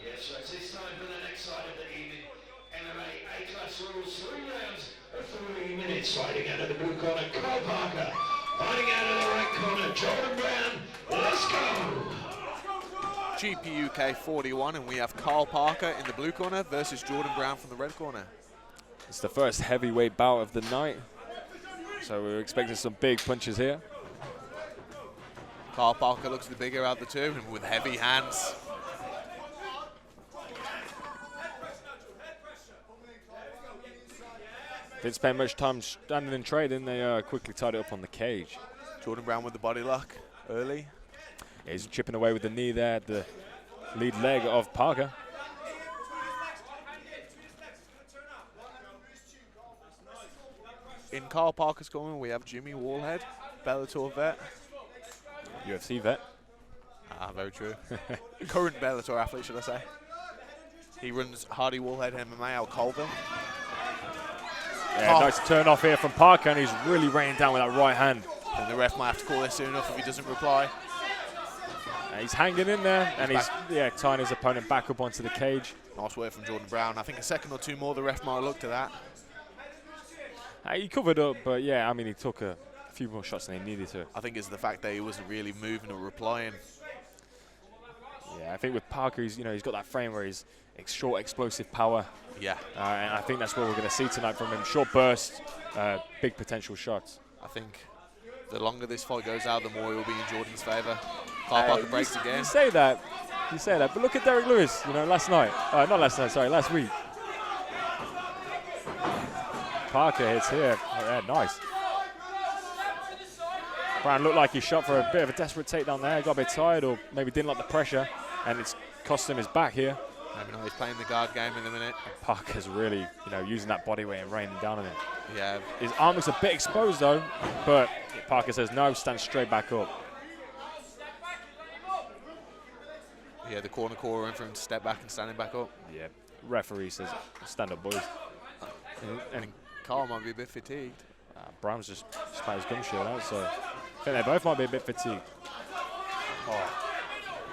Yes, so it's time for the next side of the evening. MMA A-class rules, 3 rounds of 3 minutes. Fighting out of the blue corner, Carl Parker. Fighting out of the right corner, Jordan Brown. Let's go! GPUK 41, and we have Carl Parker in the blue corner versus Jordan Brown from the red corner. It's the first heavyweight bout of the night, so we're expecting some big punches here. Carl Parker looks the bigger out of the two, and with heavy hands. Didn't spend much time standing and trading. They quickly tied it up on the cage. Jordan Brown with the body lock early. Yeah, he's chipping away with the knee there at the lead leg of Parker. In Carl Parker's corner, we have Jimmy Wallhead, Bellator vet. UFC vet. Ah, very true. Current Bellator athlete, should I say. He runs Hardy Wallhead MMA out of Colville. Yeah, nice turn off here from Parker, and he's really raining down with that right hand. And the ref might have to call this soon enough if he doesn't reply. He's hanging in there, and he's tying his opponent back up onto the cage. Nice work from Jordan Brown. I think a second or two more, the ref might have looked at that. He covered up, but yeah, I mean, he took a few more shots than he needed to. I think it's the fact that he wasn't really moving or replying. Yeah, I think with Parker, he's got that frame where he's short, explosive power. Yeah. And I think that's what we're going to see tonight from him. Short burst, big potential shots. I think the longer this fight goes out, the more it will be in Jordan's favour. Carl Parker breaks again. You say that, but look at Derek Lewis, last night. Not last night, sorry, last week. Parker hits here. Oh, yeah, nice. Brown looked like he shot for a bit of a desperate takedown there. Got a bit tired, or maybe didn't like the pressure, and it's cost him his back here. Maybe not. He's playing the guard game in a minute. And Parker's really, using that body weight and raining down on him. Yeah. His arm looks a bit exposed though, but Parker says no, stand straight back up. Yeah, the corner calling for him to step back and standing back up. Yeah. Referee says stand up, boys. And Carl might be a bit fatigued. Brown's just spat his gum shield out, so I think they both might be a bit fatigued. Oh.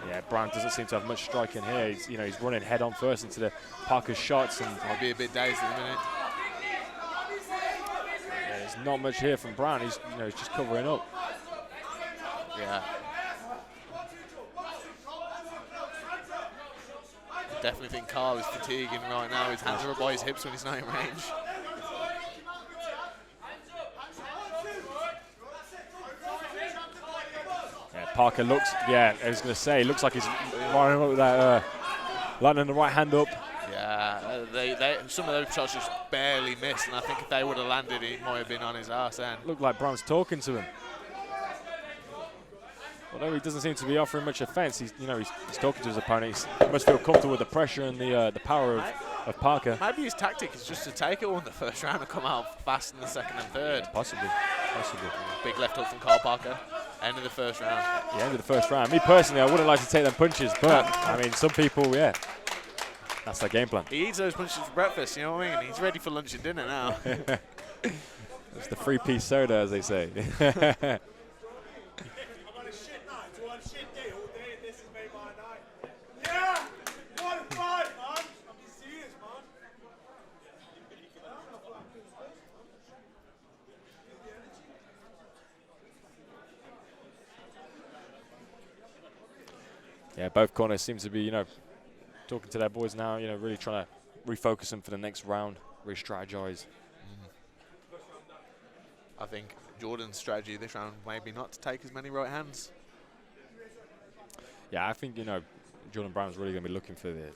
Yeah, Brown doesn't seem to have much striking here. He's running head on first into the Parker's shots, and might be a bit dazed in a minute. Yeah, there's not much here from Brown. He's just covering up. Yeah. I definitely think Carl is fatiguing right now. His hands are up by his hips when he's not in range. Parker looks, I was going to say, looks like he's lining up with that, lining the right hand up. Yeah, some of those shots just barely missed, and I think if they would have landed, he might have been on his arse then. Looked like Brown's talking to him. Although he doesn't seem to be offering much offense, he's talking to his opponent. He must feel comfortable with the pressure and the power of Parker. Maybe his tactic is just to take it all in the first round and come out fast in the second and third. Possibly. Big left hook from Carl Parker. End of the first round. Yeah, end of the first round. Me personally, I wouldn't like to take them punches, but I mean, some people, that's their game plan. He eats those punches for breakfast, you know what I mean? He's ready for lunch and dinner now. It's the 3-piece soda, as they say. Yeah, both corners seem to be, talking to their boys now, really trying to refocus them for the next round, re-strategize. I think Jordan's strategy this round maybe not to take as many right hands. Yeah, I think, Jordan Brown's really going to be looking for the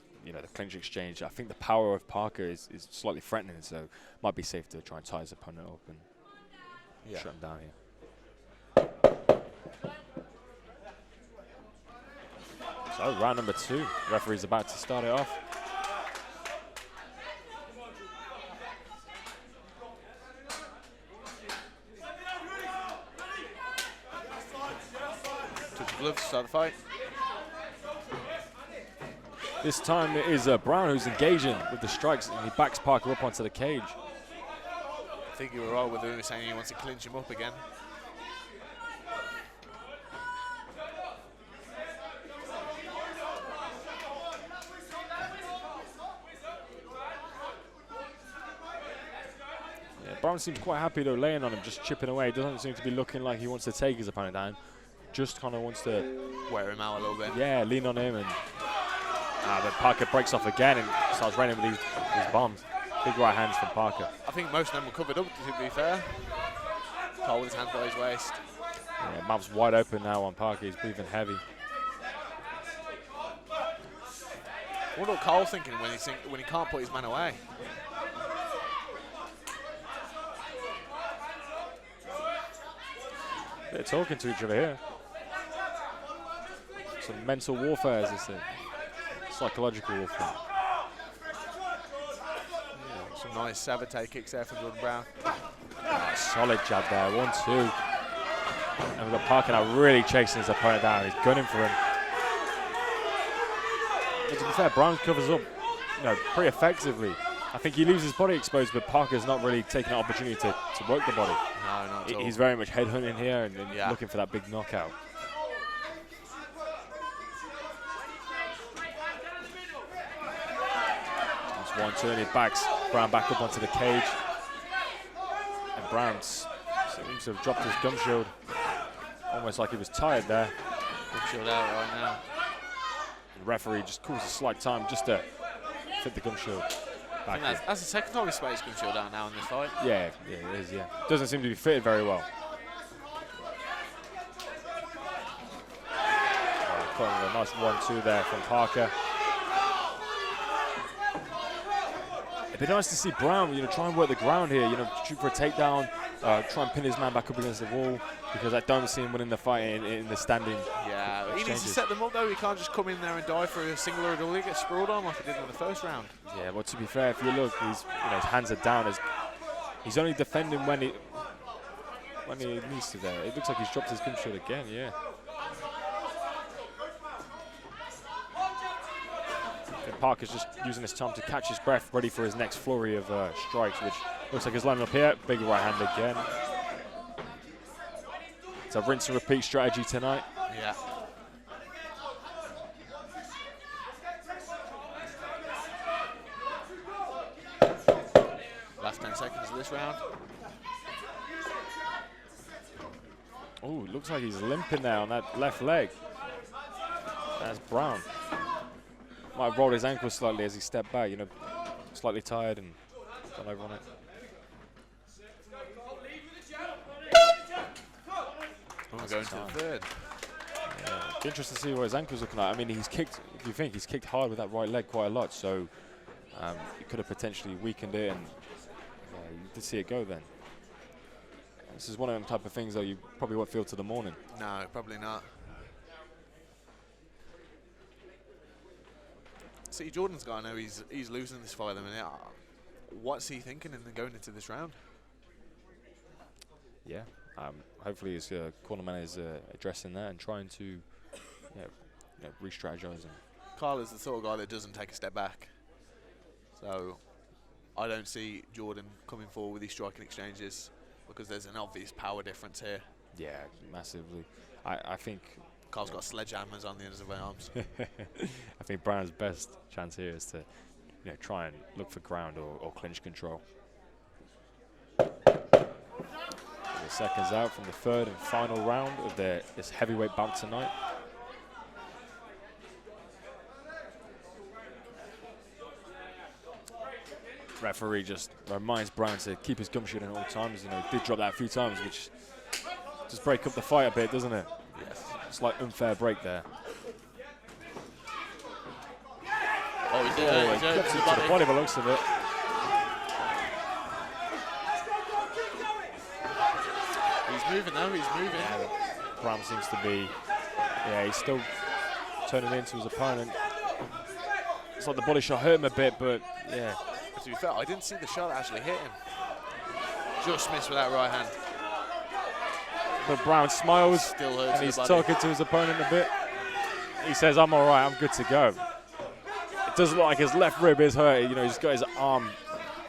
clinch exchange. I think the power of Parker is slightly threatening, so it might be safe to try and tie his opponent up and shut him down here. So round number 2, referee's about to start it off. Took the gloves to start the fight. This time it is Brown who's engaging with the strikes, and he backs Parker up onto the cage. I think you were right with him saying he wants to clinch him up again. Brown seems quite happy though, laying on him, just chipping away. Doesn't seem to be looking like he wants to take his opponent down. Just kind of wants to wear him out a little bit. Yeah, lean on him, and but Parker breaks off again and starts raining with these bombs. Big right hands from Parker. I think most of them were covered up, to be fair. Cole with his hands by his waist. Yeah, mouth's wide open now on Parker. He's breathing heavy. What about Cole thinking when he can't put his man away? They're talking to each other here. Some mental warfare, as they say. Psychological warfare. Yeah, some nice sabotage kicks there from Jordan Brown. Solid jab there, 1-2. And we've got Parker now really chasing his opponent down. He's gunning for him. But to be fair, Brown covers up, pretty effectively. I think he leaves his body exposed, but Parker's not really taking an opportunity to work the body. No, not at all. He's very much headhunting here and looking for that big knockout. Just 1-2 and he backs Brown back up onto the cage. And Brown seems to have dropped his gum shield. Almost like he was tired there. Gum shield out right now. The referee just calls a slight time just to fit the gum shield. I think that's the second time he's spaced gum shield out now in this fight. Yeah, it is, yeah. Doesn't seem to be fitted very well. A nice 1-2 there from Parker. It'd be nice to see Brown, try and work the ground here, shoot for a takedown, try and pin his man back up against the wall, because I don't see him winning the fight in the standing. Yeah, he needs to set them up though. He can't just come in there and die for a single or a double. He gets sprawled on like he did in the first round. Yeah, well, to be fair, if you look, his hands are down. He's only defending when he needs to there. It looks like he's dropped his gum shield again, yeah. Parker's just using this time to catch his breath, ready for his next flurry of strikes, which looks like he's lining up here. Big right hand again. It's a rinse and repeat strategy tonight. Yeah. Last 10 seconds of this round. Oh, looks like he's limping there on that left leg. That's Brown. Might have rolled his ankle slightly as he stepped back, slightly tired and gone over on it. We're going to the third. Yeah, it's interesting to see what his ankle's looking like. I mean, he's kicked hard with that right leg quite a lot, so he could have potentially weakened it, and you did see it go then. This is one of them type of things that you probably won't feel till the morning. No, probably not. See, Jordan's guy, I know he's losing this fight at the minute. What's he thinking in going into this round? Yeah, hopefully his cornerman is addressing that and trying to re-strategize him. Carl is the sort of guy that doesn't take a step back. So I don't see Jordan coming forward with these striking exchanges because there's an obvious power difference here. Yeah, massively. I think Carl's got sledgehammers on the ends of his arms. I think Brown's best chance here is to try and look for ground or clinch control. The seconds out from the third and final round of this heavyweight bout tonight. Referee just reminds Brown to keep his gum shield at all times. He did drop that a few times, which just break up the fight a bit, doesn't it? Yes. Slight unfair break there. Oh, he's cuts it to the body by the looks of it. He's moving now, he's moving. Yeah, Brown seems to be, he's still turning into his opponent. It's like the body shot hurt him a bit, but yeah. But to be fair, I didn't see the shot actually hit him. Just missed with that right hand. But Brown smiles, Still hurts and he's the body. talking to his opponent a bit. He says, "I'm all right, I'm good to go." does look like his left rib is hurt. You know, he's got his arm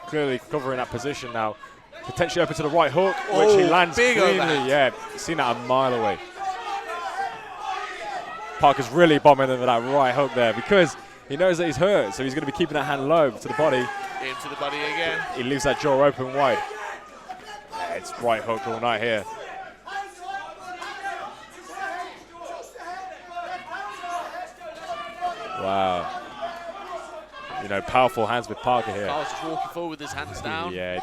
clearly covering that position now. Potentially open to the right hook, which he lands cleanly. Yeah, seen that a mile away. Parker's really bombing into that right hook there because he knows that he's hurt, so he's going to be keeping that hand low to the body. Into the body again. He leaves that jaw open wide. Yeah, it's right hook all night here. Wow. You know, powerful hands with Parker here. Carl's just walking forward with his hands down. Yeah,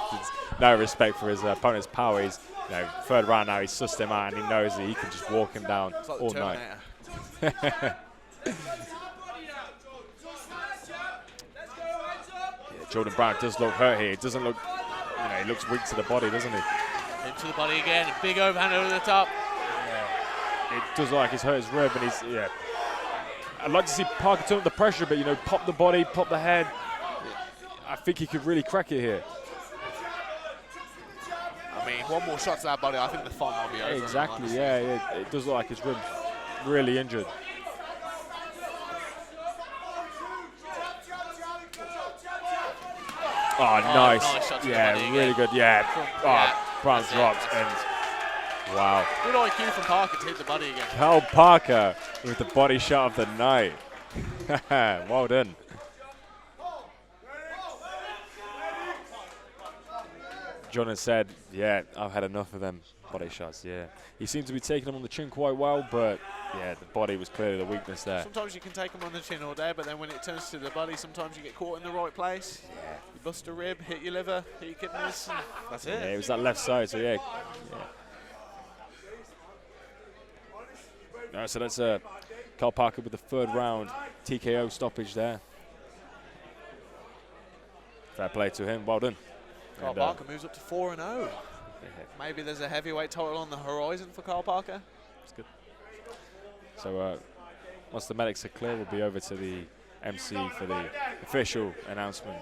no respect for his opponent's power. He's, you know, third round now, he's sussed him out and he knows that he can just walk him down Like all night. Yeah, Jordan Brown does look hurt here. He doesn't look, you know, he looks weak to the body, doesn't he? Into the body again. Big overhand over the top. Yeah. It does look like he's hurt his rib and he's, yeah. I'd like to see Parker turn up the pressure, but, you know, pop the body, pop the head. I think he could really crack it here. I mean, one more shot to that body, I think the fight might be over. Exactly, yeah. It does look like his rib's really injured. Oh, nice. Nice shot to the yeah, body really again. good. Yeah. Brown dropped and wow. Good IQ from Parker to hit the body again. Cal Parker with the body shot of the night. Well done. John has said, yeah, I've had enough of them body shots, yeah. He seemed to be taking them on the chin quite well, but yeah, the body was clearly the weakness there. Sometimes you can take them on the chin all day, but then when it turns to the body, sometimes you get caught in the right place. Yeah. You bust a rib, hit your liver, hit your kidneys, and that's it. Yeah, it was that left side, so yeah. No, so that's Cal Parker with the third round TKO stoppage there. Fair play to him, well done. Carl Parker moves up to 4-0. Maybe there's a heavyweight title on the horizon for Carl Parker. That's good. So once the medics are clear, we'll be over to the MC for the official announcement.